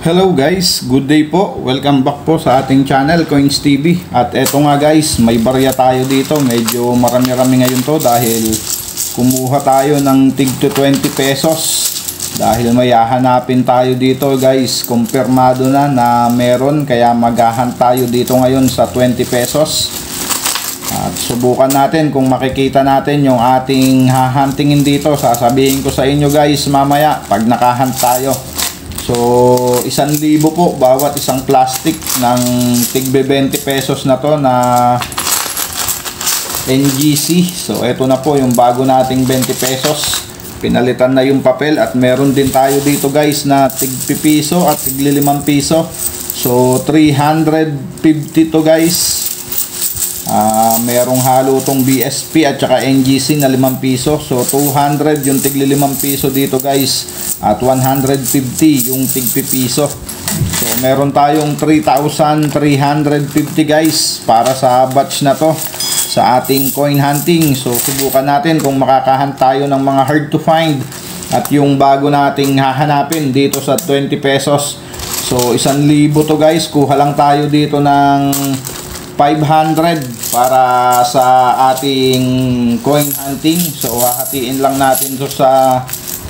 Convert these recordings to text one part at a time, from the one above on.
Hello guys, good day po. Welcome back po sa ating channel, Coins TV. At eto nga guys, may barya tayo dito. Medyo marami-rami ngayon to dahil kumuha tayo ng tig to 20 pesos. Dahil may hahanapin tayo dito guys. Kumpirmado na meron, kaya maghahan tayo dito ngayon sa 20 pesos. At subukan natin kung makikita natin yung ating hahantingin dito. Sasabihin ko sa inyo guys mamaya pag nakahunt tayo. So 1,000 po bawat isang plastic ng tigbe 20 pesos na to na NGC. So eto na po yung bago nating 20 pesos. Pinalitan na yung papel at meron din tayo dito guys na tig piso at tig 5 piso. So 350 to guys. Merong halo tong BSP at saka NGC na 5 piso. So 200 yung tig 5 piso dito guys. At 150 yung tig piso. So meron tayong 3,350 guys para sa batch na to sa ating coin hunting. So subukan natin kung makakahunt tayo ng mga hard to find at yung bago nating hahanapin dito sa 20 pesos. So 1,000 to guys. Kuha lang tayo dito ng 500 para sa ating coin hunting. So hahatiin lang natin to sa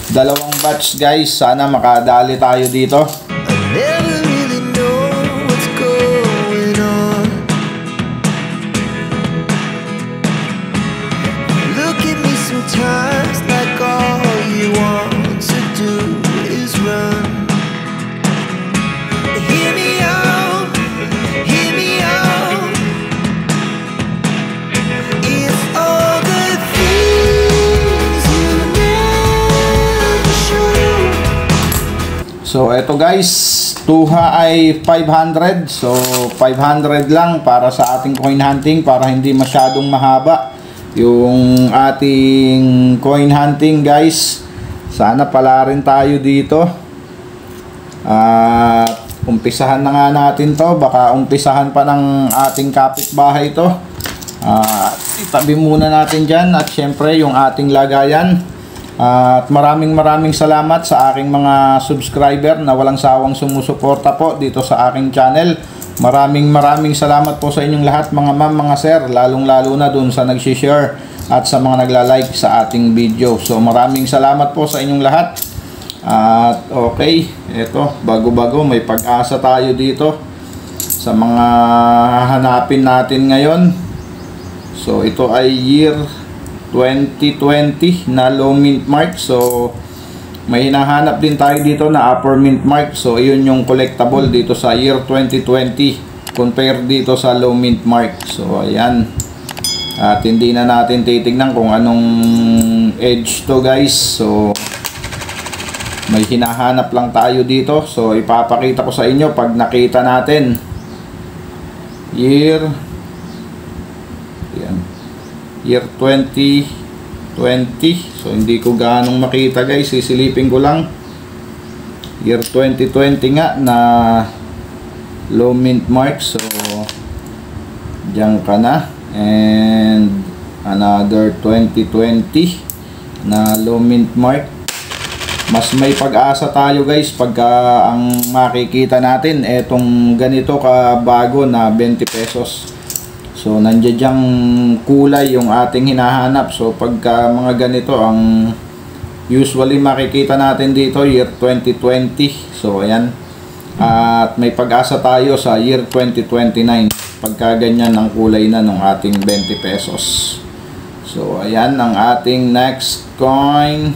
dalawang batch guys. Sana makadali tayo dito. So eto guys, tuha ay 500. So 500 lang para sa ating coin hunting para hindi masyadong mahaba yung ating coin hunting guys. Sana pala rin tayo dito. Umpisahan na nga natin to. Baka umpisahan pa ng ating kapitbahay to. Itabi muna natin dyan. At syempre yung ating lagayan. At maraming salamat sa aking mga subscriber na walang sawang sumusuporta po dito sa aking channel. Maraming salamat po sa inyong lahat mga ma'am, mga sir, lalong-lalo na dun sa nag-share at sa mga nagla-like sa ating video. So maraming salamat po sa inyong lahat. At okay, eto, bago-bago may pag-asa tayo dito sa mga hahanapin natin ngayon. So ito ay year 2020 na low mint mark. So may hinahanap din tayo dito na upper mint mark. So yun yung collectible dito sa year 2020 compare dito sa low mint mark. So ayan. At hindi na natin titignan kung anong edge to guys. So may hinahanap lang tayo dito. So ipapakita ko sa inyo pag nakita natin. Year 2020. So hindi ko ganong makita guys, sisilipin ko lang. Year 2020 nga na low mint mark. So diyan ka na. And another 2020 na low mint mark. Mas may pag-asa tayo guys pagka ang makikita natin etong ganito ka bago na 20 pesos. So nandiyan diyang kulay yung ating hinahanap. So pagka mga ganito ang usually makikita natin dito year 2020. So ayan. At may pag-asa tayo sa year 2029 pagka ganyan ang kulay na ng ating 20 pesos. So ayan ang ating next coin.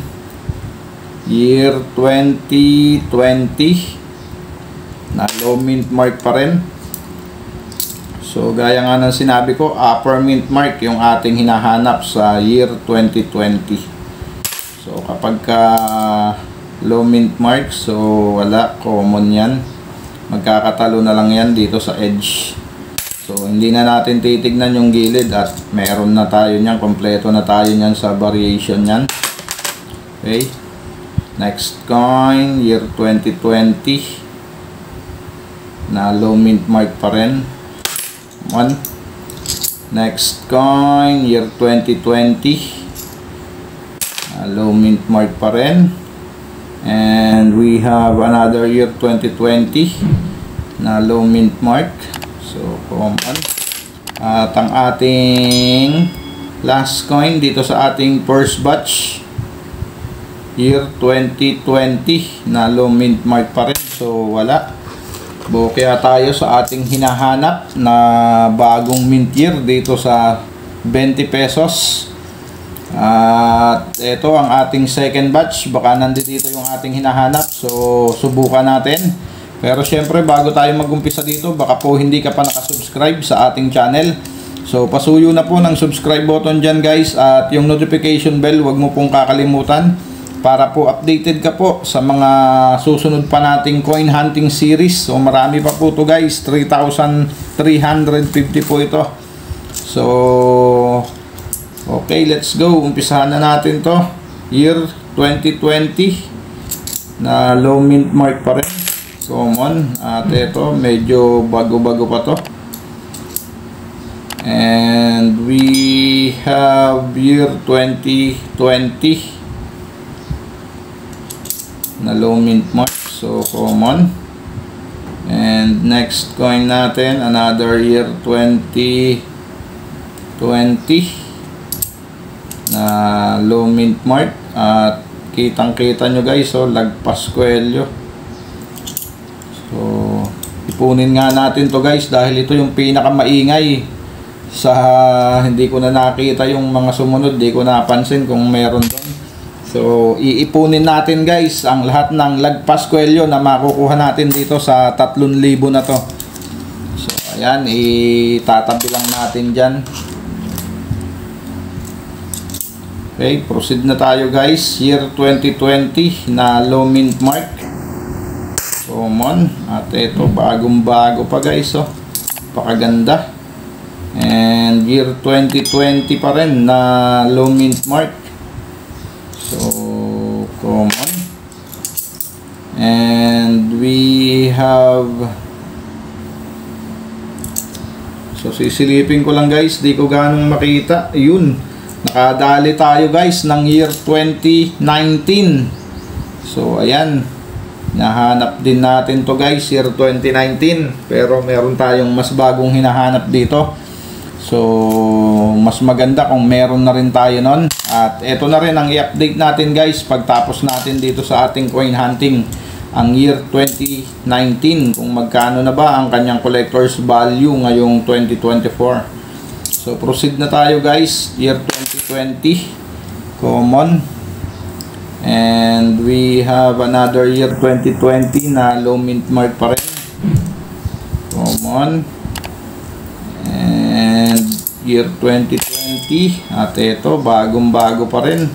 Year 2020 na low mint mark pa rin. So gaya nga ng sinabi ko, upper mint mark yung ating hinahanap sa year 2020. So kapag low mint mark, so wala, common yan. Magkakatalo na lang yan dito sa edge. So hindi na natin titignan yung gilid at meron na tayo nyan, kompleto na tayo nyan sa variation nyan. Okay. Next coin, year 2020 na low mint mark pa rin. Next coin, year 2020 low mint mark pa rin. And we have another year 2020 na low mint mark. So common. At ang ating last coin dito sa ating first batch, year 2020 na low mint mark pa rin. So wala. Kaya tayo sa ating hinahanap na bagong mint year dito sa 20 pesos. At ito ang ating second batch. Baka nandito yung ating hinahanap. So subukan natin. Pero syempre bago tayo mag-umpisa dito, baka po hindi ka pa nakasubscribe sa ating channel. So pasuyo na po ng subscribe button dyan guys. At yung notification bell, wag mo pong kakalimutan para po updated ka po sa mga susunod pa nating coin hunting series. So marami pa po to guys. 3,350 po ito. So okay, let's go. Umpisahan na natin to. Year 2020 na low mint mark pa rin. Common. At ito, medyo bago-bago pa to. And we have year 2020 na low mint mark. So, common. And next coin natin, another year 2020 na low mint mark. At kitang-kita nyo guys, so lagpas kwelyo. So ipunin nga natin to guys dahil ito yung pinakamaingay sa hindi ko na nakita yung mga sumunod, di ko napansin kung meron doon. So iipunin natin guys ang lahat ng lagpas kwelyo na makukuha natin dito sa 3,000 na to. So ayan, itatabi lang natin dyan. Okay, proceed na tayo guys. Year 2020 na low mint mark. Common. At ito, bagong-bago pa guys. Oh. Pakaganda. And year 2020 pa rin na low mint mark. So, common. And we have... So, sisilipin ko lang guys. Di ko ganong makita. Yun. Nakadali tayo guys ng year 2019. So ayan, nahanap din natin to guys, year 2019. Pero meron tayong mas bagong hinahanap dito. So mas maganda kung meron na rin tayo nun. At eto na rin ang i-update natin guys pagtapos natin dito sa ating coin hunting, ang year 2019, kung magkano na ba ang kanyang collector's value ngayong 2024. So proceed na tayo guys. Year 2020 common. And we have another year 2020 na low mint mark pa rin. Common. And year 2020. At ito, bagong-bago pa rin.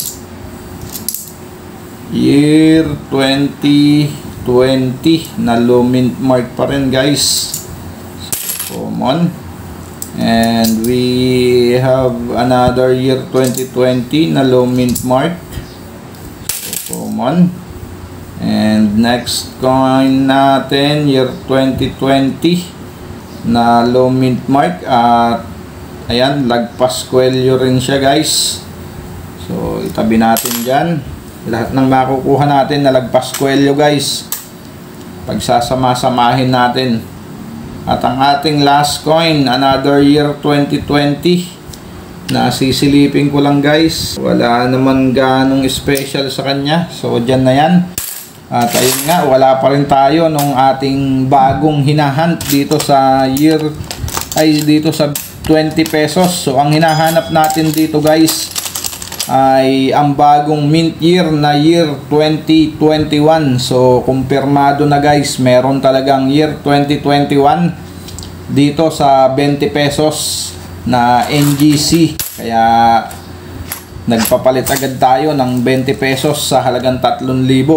Year 2020 na low mint mark pa rin guys. So, common. And we have another year 2020 na low mint mark. So, common. And next coin natin, year 2020 na low mint mark. At ayan, lagpas kwelyo rin siya guys. So itabi natin dyan. Lahat ng makukuha natin na lagpas kwelyo guys, pagsasama-samahin natin. At ang ating last coin, another year 2020 na sisilipin ko lang guys. Wala naman ganong special sa kanya. So dyan na yan. At ayun nga, wala pa rin tayo nung ating bagong hinahunt dito sa year, ay dito sa 20 pesos. So ang hinahanap natin dito guys ay ang bagong mint year na year 2021. So kumpirmado na guys, meron talagang year 2021 dito sa 20 pesos na NGC. Kaya nagpapalit agad tayo ng 20 pesos sa halagang 3,000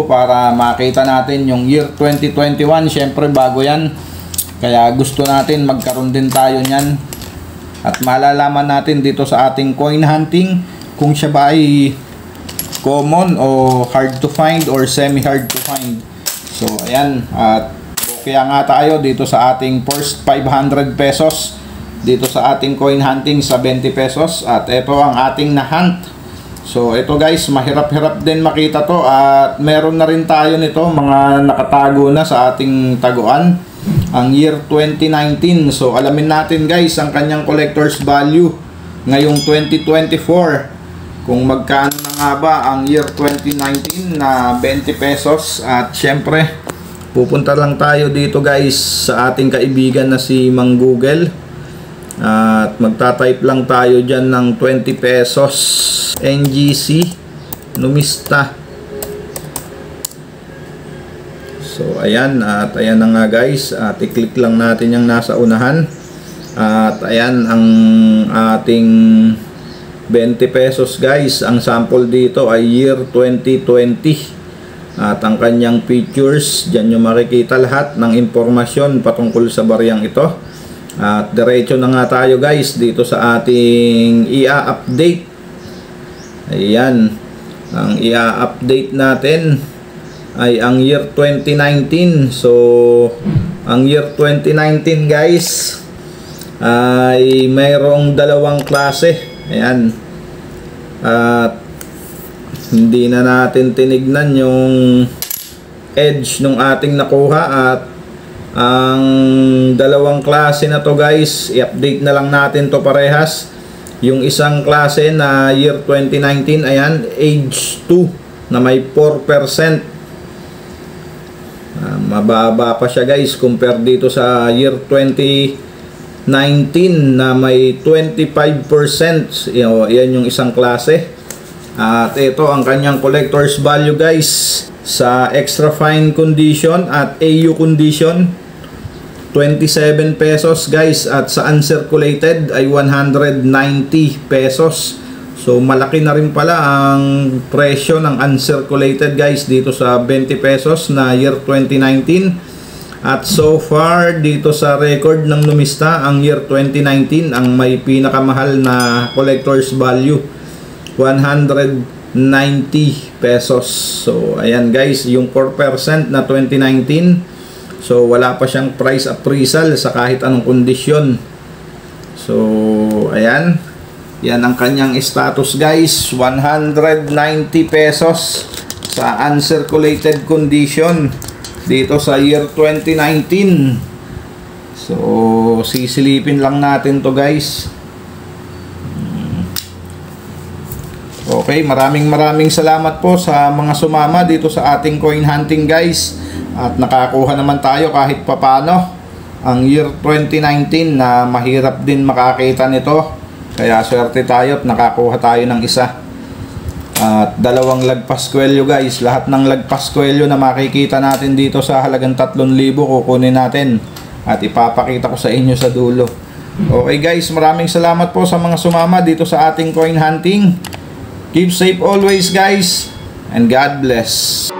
para makita natin yung year 2021. Syempre bago yan, kaya gusto natin magkaroon din tayo nyan. At malalaman natin dito sa ating coin hunting kung siya ba ay common o hard to find or semi hard to find. So ayan, at kaya nga tayo dito sa ating first 500 pesos dito sa ating coin hunting sa 20 pesos. At ito ang ating na-hunt So ito guys, mahirap-hirap din makita to at meron na rin tayo nito mga nakatago na sa ating taguan, ang year 2019. So alamin natin guys ang kanyang collector's value ngayong 2024, kung magkano na nga ba ang year 2019 na 20 pesos. At syempre pupunta lang tayo dito guys sa ating kaibigan na si Mang Google at magta-type lang tayo dyan ng 20 pesos NGC Numista. So ayan, at ayan na nga guys, at i-click lang natin yung nasa unahan. At ayan ang ating 20 pesos guys. Ang sample dito ay year 2020. At ang kanyang features, dyan nyo makikita lahat ng impormasyon patungkol sa bariyang ito. At diretso na nga tayo guys dito sa ating i-update. Ayan, ang i-update natin ay ang year 2019. So ang year 2019 guys ay mayroong dalawang klase. Ayan, at hindi na natin tinignan yung edge nung ating nakuha. At ang dalawang klase na to guys, i-update na lang natin to parehas. Yung isang klase na year 2019, ayan, age 2 na may 4%. Mababa pa siya guys compare dito sa year 2019 na may 25%. Yan yung isang klase. At ito ang kanyang collector's value guys. Sa extra fine condition at AU condition, 27 pesos guys. At sa uncirculated ay 190 pesos. So malaki na rin pala ang presyo ng uncirculated guys dito sa 20 pesos na year 2019. At so far dito sa record ng Numista, ang year 2019 ang may pinakamahal na collector's value, 190 pesos. So ayan guys, yung 4% na 2019, so wala pa siyang price appraisal sa kahit anong kondisyon. So ayan, yan ang kanyang status guys, 190 pesos sa uncirculated condition dito sa year 2019. So sisilipin lang natin to guys. Okay, maraming salamat po sa mga sumama dito sa ating coin hunting guys. At nakakuha naman tayo kahit papano. Ang year 2019 na mahirap din makakita nito, kaya swerte tayo at nakakuha tayo ng isa. At dalawang lagpas kwelyo guys. Lahat ng lagpas kwelyo na makikita natin dito sa halagang 3,000 kukunin natin at ipapakita ko sa inyo sa dulo. Okay guys, maraming salamat po sa mga sumama dito sa ating coin hunting. Keep safe always guys, and God bless.